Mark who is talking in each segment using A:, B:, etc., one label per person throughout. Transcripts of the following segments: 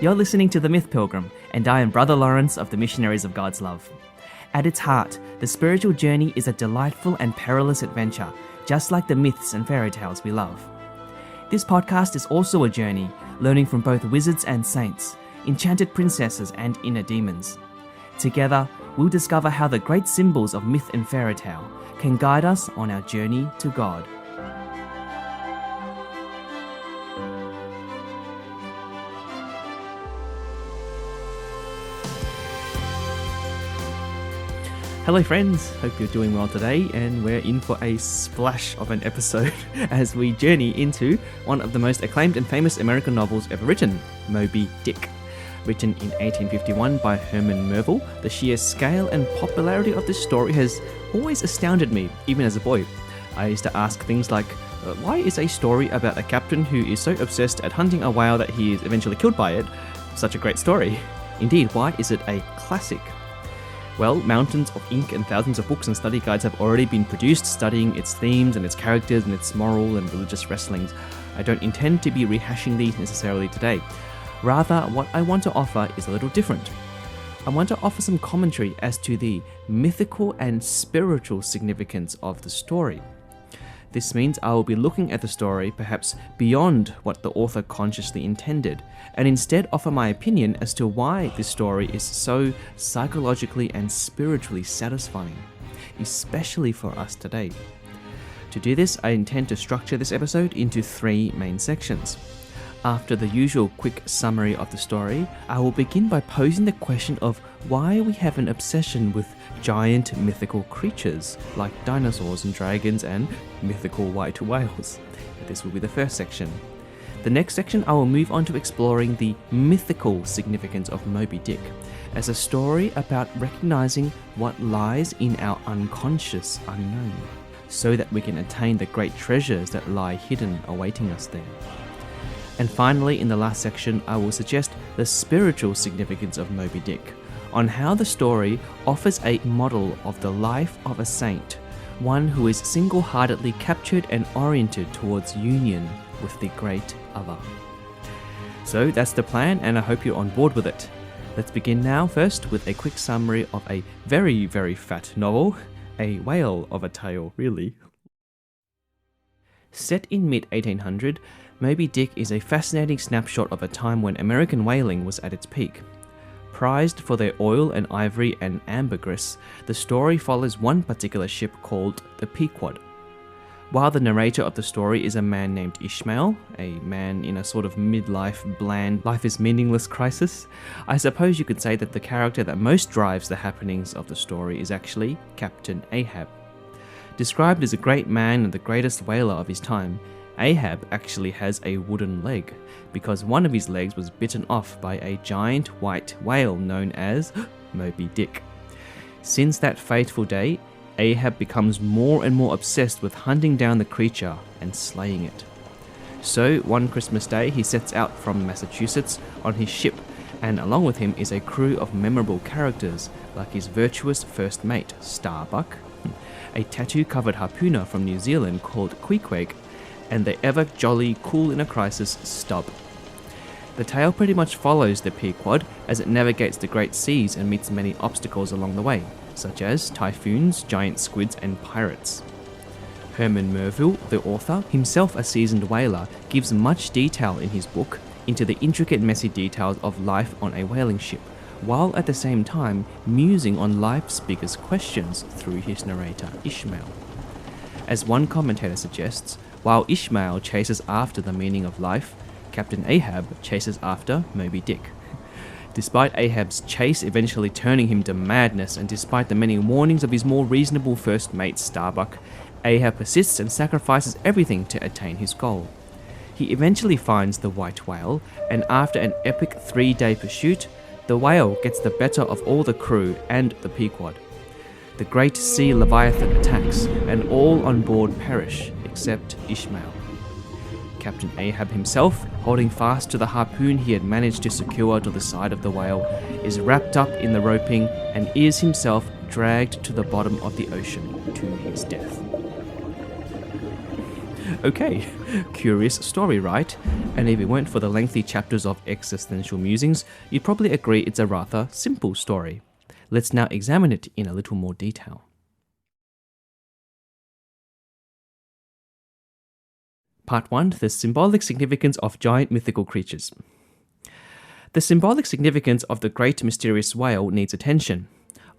A: You're listening to The Myth Pilgrim, and I am Brother Lawrence of the Missionaries of God's Love. At its heart, the spiritual journey is a delightful and perilous adventure, just like the myths and fairy tales we love. This podcast is also a journey, learning from both wizards and saints, enchanted princesses and inner demons. Together, we'll discover how the great symbols of myth and fairy tale can guide us on our journey to God. Hello friends, hope you're doing well today, and we're in for a splash of an episode as we journey into one of the most acclaimed and famous American novels ever written, Moby Dick. Written in 1851 by Herman Melville, the sheer scale and popularity of this story has always astounded me, even as a boy. I used to ask things like, why is a story about a captain who is so obsessed at hunting a whale that he is eventually killed by it such a great story? Indeed, why is it a classic? Well, mountains of ink and thousands of books and study guides have already been produced studying its themes and its characters and its moral and religious wrestlings. I don't intend to be rehashing these necessarily today. Rather, what I want to offer is a little different. I want to offer some commentary as to the mythical and spiritual significance of the story. This means I will be looking at the story perhaps beyond what the author consciously intended, and instead offer my opinion as to why this story is so psychologically and spiritually satisfying, especially for us today. To do this, I intend to structure this episode into 3 main sections. After the usual quick summary of the story, I will begin by posing the question of why we have an obsession with giant mythical creatures like dinosaurs and dragons and mythical white whales. This will be the first section. The next section I will move on to exploring the mythical significance of Moby Dick as a story about recognizing what lies in our unconscious unknown, so that we can attain the great treasures that lie hidden awaiting us there. And finally, in the last section, I will suggest the spiritual significance of Moby Dick, on how the story offers a model of the life of a saint, one who is single-heartedly captured and oriented towards union with the great other. So that's the plan, and I hope you're on board with it. Let's begin now, first with a quick summary of a very, very fat novel, a whale of a tale, really. Set in mid-1800, Moby Dick is a fascinating snapshot of a time when American whaling was at its peak. Prized for their oil and ivory and ambergris, the story follows one particular ship called the Pequod. While the narrator of the story is a man named Ishmael, a man in a sort of midlife, bland, life is meaningless crisis, I suppose you could say that the character that most drives the happenings of the story is actually Captain Ahab. Described as a great man and the greatest whaler of his time, Ahab actually has a wooden leg, because one of his legs was bitten off by a giant white whale known as Moby Dick. Since that fateful day, Ahab becomes more and more obsessed with hunting down the creature and slaying it. So one Christmas day he sets out from Massachusetts on his ship, and along with him is a crew of memorable characters like his virtuous first mate, Starbuck, a tattoo-covered harpooner from New Zealand called Queequeg, and the ever-jolly, cool-in-a-crisis Stubb. The tale pretty much follows the Pequod as it navigates the great seas and meets many obstacles along the way, such as typhoons, giant squids, and pirates. Herman Melville, the author, himself a seasoned whaler, gives much detail in his book into the intricate, messy details of life on a whaling ship, while at the same time musing on life's biggest questions through his narrator Ishmael. As one commentator suggests, while Ishmael chases after the meaning of life, Captain Ahab chases after Moby Dick. Despite Ahab's chase eventually turning him to madness, and despite the many warnings of his more reasonable first mate Starbuck, Ahab persists and sacrifices everything to attain his goal. He eventually finds the white whale, and after an epic 3-day pursuit, the whale gets the better of all the crew and the Pequod. The great sea leviathan attacks, and all on board perish, except Ishmael. Captain Ahab himself, holding fast to the harpoon he had managed to secure to the side of the whale, is wrapped up in the roping and is himself dragged to the bottom of the ocean to his death. Okay, curious story, right? And if it weren't for the lengthy chapters of existential musings, you'd probably agree it's a rather simple story. Let's now examine it in a little more detail. Part 1. The symbolic significance of giant mythical creatures. The symbolic significance of the great mysterious whale needs attention.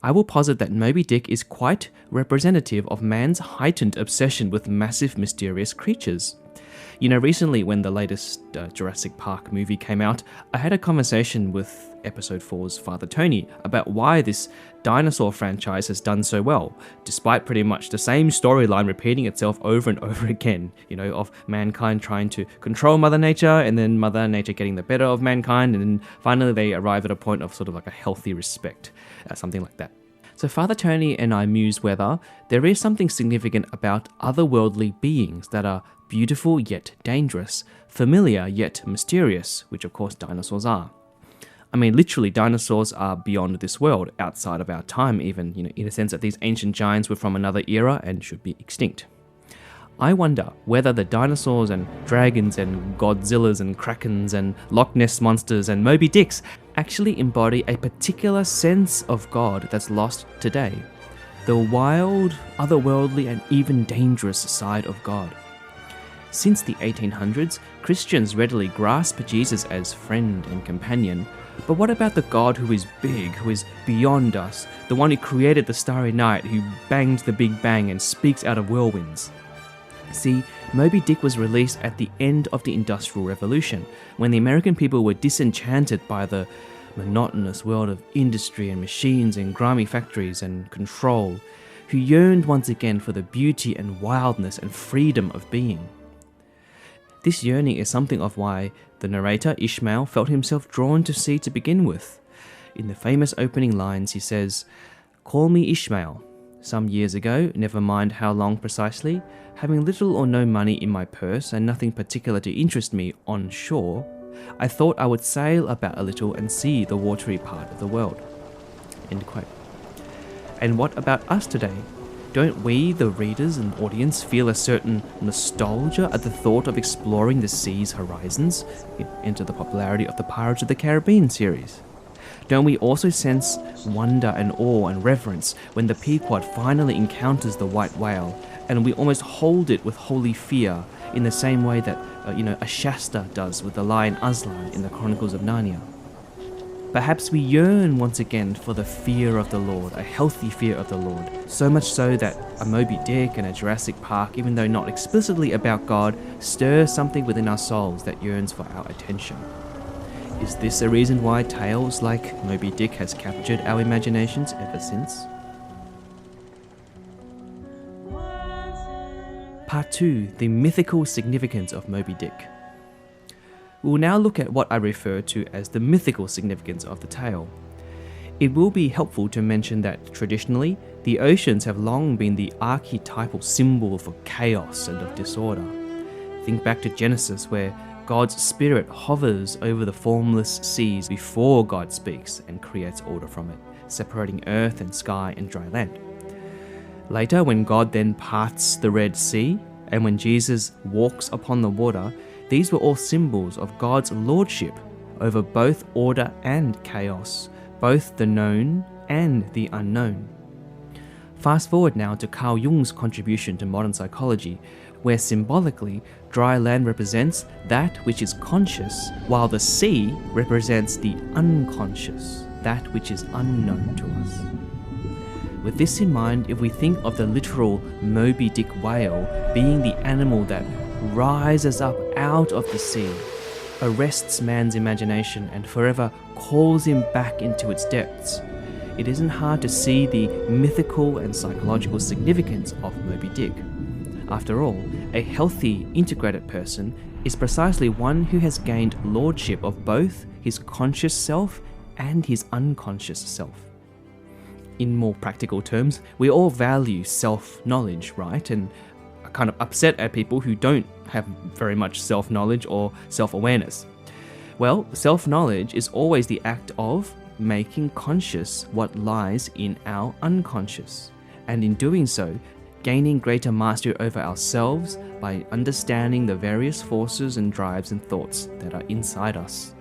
A: I will posit that Moby Dick is quite representative of man's heightened obsession with massive mysterious creatures. You know, recently when the latest Jurassic Park movie came out, I had a conversation with Episode 4's Father Tony about why this dinosaur franchise has done so well, despite pretty much the same storyline repeating itself over and over again, you know, of mankind trying to control Mother Nature and then Mother Nature getting the better of mankind, and then finally they arrive at a point of sort of like a healthy respect, something like that. So Father Tony and I muse whether there is something significant about otherworldly beings that are beautiful yet dangerous, familiar yet mysterious, which of course dinosaurs are. I mean, literally, dinosaurs are beyond this world, outside of our time even, you know, in a sense that these ancient giants were from another era and should be extinct. I wonder whether the dinosaurs and dragons and Godzillas and Krakens and Loch Ness monsters and Moby Dicks actually embody a particular sense of God that's lost today. The wild, otherworldly and even dangerous side of God. Since the 1800s, Christians readily grasp Jesus as friend and companion, but what about the God who is big, who is beyond us, the one who created the starry night, who banged the Big Bang and speaks out of whirlwinds? See, Moby Dick was released at the end of the Industrial Revolution, when the American people were disenchanted by the monotonous world of industry and machines and grimy factories and control, who yearned once again for the beauty and wildness and freedom of being. This yearning is something of why the narrator Ishmael felt himself drawn to sea to begin with. In the famous opening lines he says, "Call me Ishmael. Some years ago, never mind how long precisely, having little or no money in my purse and nothing particular to interest me on shore, I thought I would sail about a little and see the watery part of the world." End quote. And what about us today? Don't we, the readers and audience, feel a certain nostalgia at the thought of exploring the sea's horizons? Enter the popularity of the Pirates of the Caribbean series. Don't we also sense wonder and awe and reverence when the Pequod finally encounters the white whale, and we almost hold it with holy fear in the same way that a Shasta does with the lion Aslan in the Chronicles of Narnia? Perhaps we yearn once again for the fear of the Lord, a healthy fear of the Lord, so much so that a Moby Dick and a Jurassic Park, even though not explicitly about God, stir something within our souls that yearns for our attention. Is this a reason why tales like Moby Dick has captured our imaginations ever since? Part 2. The mythical significance of Moby Dick. We will now look at what I refer to as the mythical significance of the tale. It will be helpful to mention that traditionally, the oceans have long been the archetypal symbol for chaos and of disorder. Think back to Genesis, where God's spirit hovers over the formless seas before God speaks and creates order from it, separating earth and sky and dry land. Later, when God then parts the Red Sea, and when Jesus walks upon the water, these were all symbols of God's lordship over both order and chaos, both the known and the unknown. Fast forward now to Carl Jung's contribution to modern psychology, where symbolically, dry land represents that which is conscious, while the sea represents the unconscious, that which is unknown to us. With this in mind, if we think of the literal Moby Dick whale being the animal that rises up out of the sea, arrests man's imagination and forever calls him back into its depths, it isn't hard to see the mythical and psychological significance of Moby Dick. After all, a healthy, integrated person is precisely one who has gained lordship of both his conscious self and his unconscious self. In more practical terms, we all value self-knowledge, right? And are kind of upset at people who don't have very much self-knowledge or self-awareness. Well, self-knowledge is always the act of making conscious what lies in our unconscious. And in doing so, gaining greater mastery over ourselves by understanding the various forces and drives and thoughts that are inside us.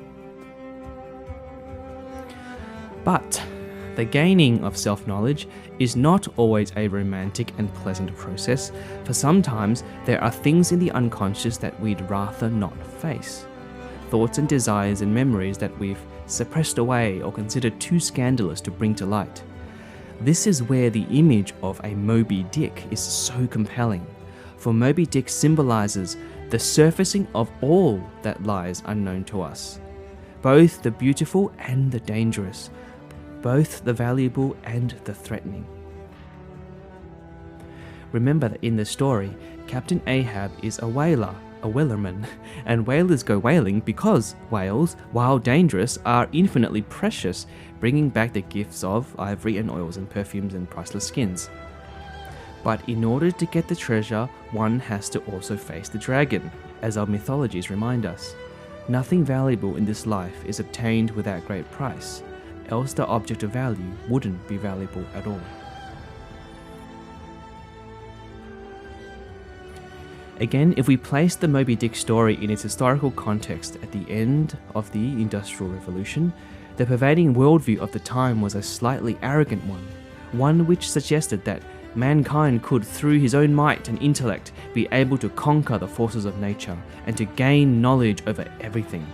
A: But the gaining of self-knowledge is not always a romantic and pleasant process, for sometimes there are things in the unconscious that we'd rather not face. Thoughts and desires and memories that we've suppressed away or considered too scandalous to bring to light. This is where the image of a Moby Dick is so compelling, for Moby Dick symbolizes the surfacing of all that lies unknown to us, both the beautiful and the dangerous, both the valuable and the threatening. Remember that in the story, Captain Ahab is a whaler, a whalerman, and whalers go whaling because whales, while dangerous, are infinitely precious, bringing back the gifts of ivory and oils and perfumes and priceless skins. But in order to get the treasure, one has to also face the dragon, as our mythologies remind us. Nothing valuable in this life is obtained without great price, else the object of value wouldn't be valuable at all. Again, if we place the Moby Dick story in its historical context at the end of the Industrial Revolution, the pervading worldview of the time was a slightly arrogant one which suggested that mankind could, through his own might and intellect, be able to conquer the forces of nature and to gain knowledge over everything.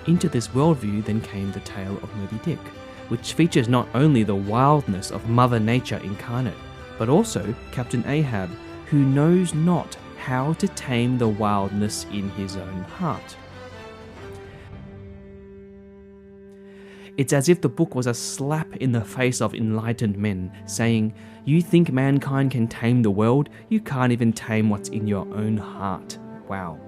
A: Into this worldview then came the tale of Moby Dick, which features not only the wildness of Mother Nature incarnate, but also Captain Ahab, who knows not how to tame the wildness in his own heart. It's as if the book was a slap in the face of enlightened men, saying, "You think mankind can tame the world? You can't even tame what's in your own heart." Wow.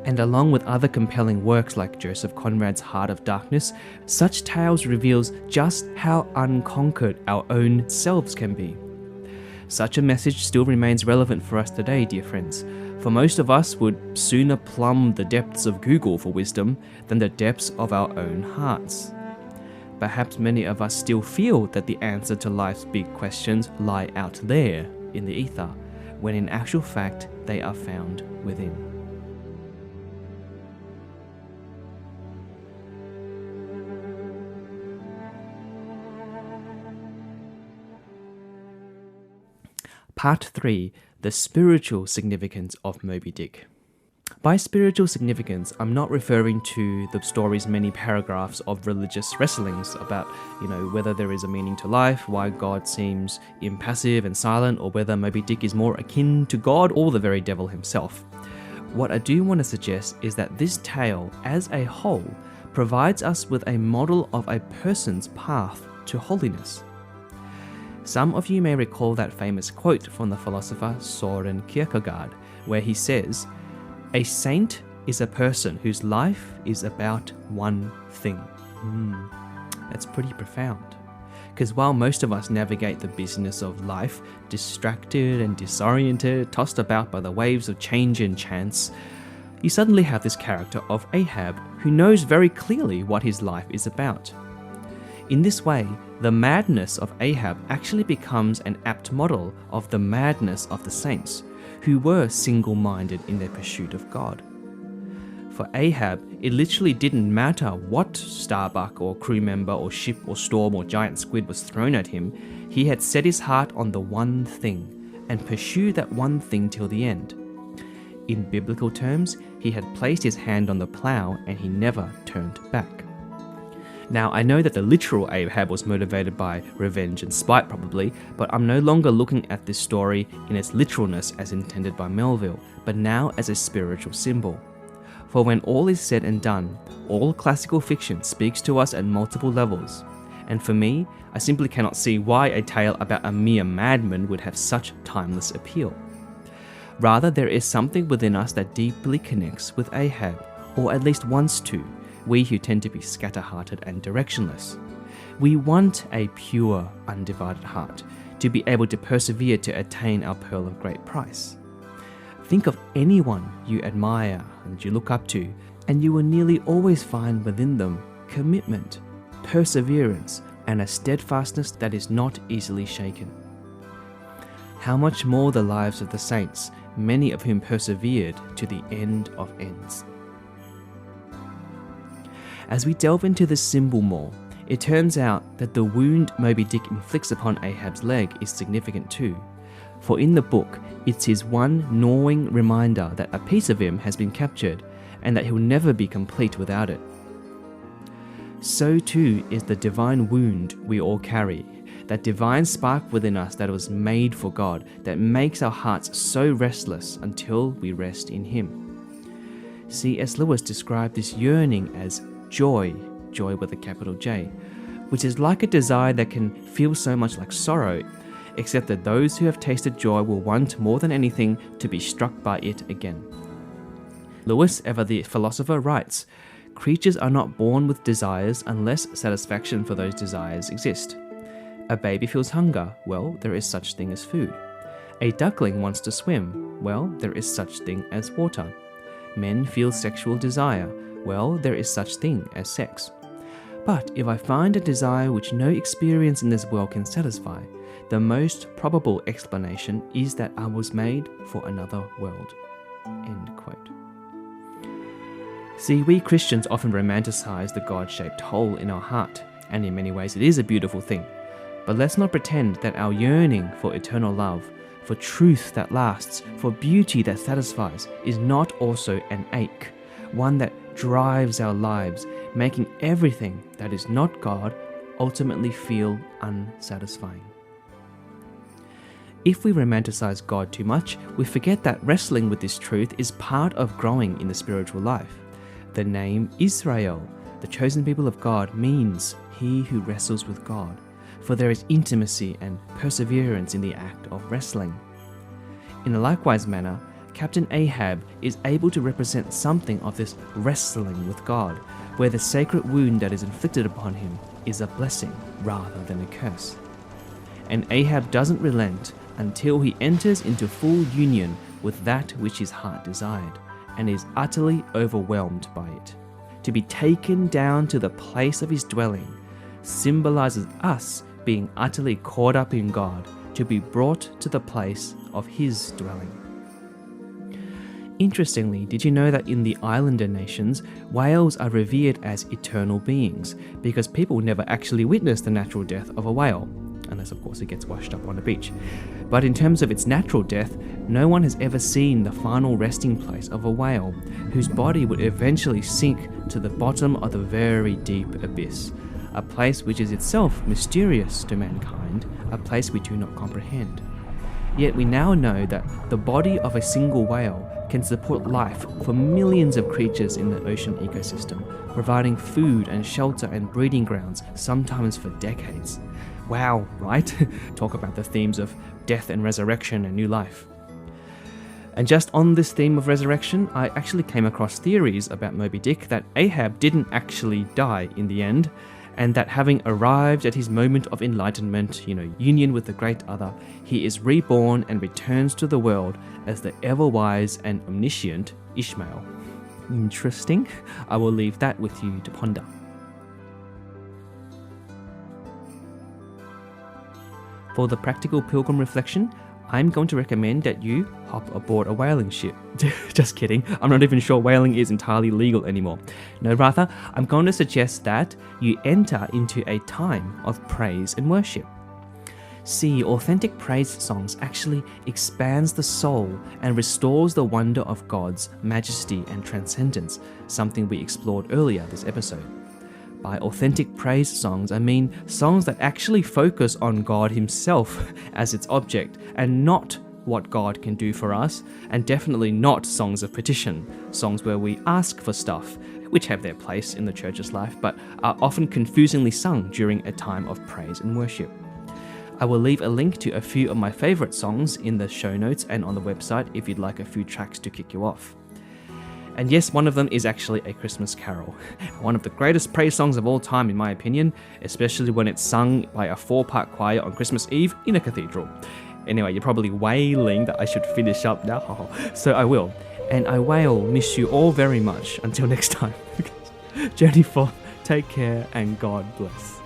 A: And along with other compelling works like Joseph Conrad's Heart of Darkness, such tales reveals just how unconquered our own selves can be. Such a message still remains relevant for us today, dear friends, for most of us would sooner plumb the depths of Google for wisdom than the depths of our own hearts. Perhaps many of us still feel that the answer to life's big questions lie out there in the ether, when in actual fact they are found within. Part 3. The spiritual significance of Moby Dick. By spiritual significance, I'm not referring to the story's many paragraphs of religious wrestlings about, whether there is a meaning to life, why God seems impassive and silent, or whether Moby Dick is more akin to God or the very devil himself. What I do want to suggest is that this tale, as a whole, provides us with a model of a person's path to holiness. Some of you may recall that famous quote from the philosopher Søren Kierkegaard, where he says, "A saint is a person whose life is about one thing." That's pretty profound. Because while most of us navigate the business of life, distracted and disoriented, tossed about by the waves of change and chance, you suddenly have this character of Ahab, who knows very clearly what his life is about. In this way, the madness of Ahab actually becomes an apt model of the madness of the saints, who were single-minded in their pursuit of God. For Ahab, it literally didn't matter what Starbuck or crew member or ship or storm or giant squid was thrown at him, he had set his heart on the one thing, and pursued that one thing till the end. In biblical terms, he had placed his hand on the plow and he never turned back. Now, I know that the literal Ahab was motivated by revenge and spite probably, but I'm no longer looking at this story in its literalness as intended by Melville, but now as a spiritual symbol. For when all is said and done, all classical fiction speaks to us at multiple levels. And for me, I simply cannot see why a tale about a mere madman would have such timeless appeal. Rather, there is something within us that deeply connects with Ahab, or at least wants to, we who tend to be scatter-hearted and directionless. We want a pure, undivided heart, to be able to persevere to attain our pearl of great price. Think of anyone you admire and you look up to, and you will nearly always find within them commitment, perseverance, and a steadfastness that is not easily shaken. how much more the lives of the saints, many of whom persevered to the end of ends. As we delve into this symbol more, it turns out that the wound Moby Dick inflicts upon Ahab's leg is significant too. For in the book, it's his one gnawing reminder that a piece of him has been captured and that he'll never be complete without it. So too is the divine wound we all carry, that divine spark within us that was made for God, that makes our hearts so restless until we rest in Him. C.S. Lewis described this yearning as joy with a capital J, which is like a desire that can feel so much like sorrow, except that those who have tasted joy will want more than anything to be struck by it again. Lewis, ever the philosopher, writes, "Creatures are not born with desires unless satisfaction for those desires exist. A baby feels hunger, well, there is such thing as food. A duckling wants to swim, well, there is such thing as water. Men feel sexual desire, well, there is such thing as sex. But if I find a desire which no experience in this world can satisfy, the most probable explanation is that I was made for another world." End quote. See, we Christians often romanticize the God-shaped hole in our heart, and in many ways it is a beautiful thing. But let's not pretend that our yearning for eternal love, for truth that lasts, for beauty that satisfies, is not also an ache, one that drives our lives, making everything that is not God ultimately feel unsatisfying. If we romanticize God too much, we forget that wrestling with this truth is part of growing in the spiritual life. The name Israel, the chosen people of God, means he who wrestles with God, for there is intimacy and perseverance in the act of wrestling. In a likewise manner, Captain Ahab is able to represent something of this wrestling with God, where the sacred wound that is inflicted upon him is a blessing rather than a curse. And Ahab doesn't relent until he enters into full union with that which his heart desired, and is utterly overwhelmed by it. To be taken down to the place of his dwelling symbolizes us being utterly caught up in God, to be brought to the place of his dwelling. Interestingly, did you know that in the islander nations, whales are revered as eternal beings, because people never actually witness the natural death of a whale, unless of course it gets washed up on a beach. But in terms of its natural death, no one has ever seen the final resting place of a whale, whose body would eventually sink to the bottom of the very deep abyss, a place which is itself mysterious to mankind, a place we do not comprehend. Yet we now know that the body of a single whale can support life for millions of creatures in the ocean ecosystem, providing food and shelter and breeding grounds, sometimes for decades. Wow, right? Talk about the themes of death and resurrection and new life. And just on this theme of resurrection, I actually came across theories about Moby Dick that Ahab didn't actually die in the end, and that having arrived at his moment of enlightenment, union with the great other, he is reborn and returns to the world as the ever-wise and omniscient Ishmael. Interesting? I will leave that with you to ponder. For the practical pilgrim reflection, I'm going to recommend that you hop aboard a whaling ship. Just kidding, I'm not even sure whaling is entirely legal anymore. No, rather, I'm going to suggest that you enter into a time of praise and worship. See, authentic praise songs actually expands the soul and restores the wonder of God's majesty and transcendence, something we explored earlier this episode. By authentic praise songs, I mean songs that actually focus on God Himself as its object, and not what God can do for us, and definitely not songs of petition, songs where we ask for stuff, which have their place in the church's life, but are often confusingly sung during a time of praise and worship. I will leave a link to a few of my favourite songs in the show notes and on the website if you'd like a few tracks to kick you off. And yes, one of them is actually a Christmas carol. One of the greatest praise songs of all time in my opinion, especially when it's sung by a 4-part choir on Christmas Eve in a cathedral. Anyway, you're probably wailing that I should finish up now, so I will. And I will miss you all very much. Until next time. Journey forth, take care, and God bless.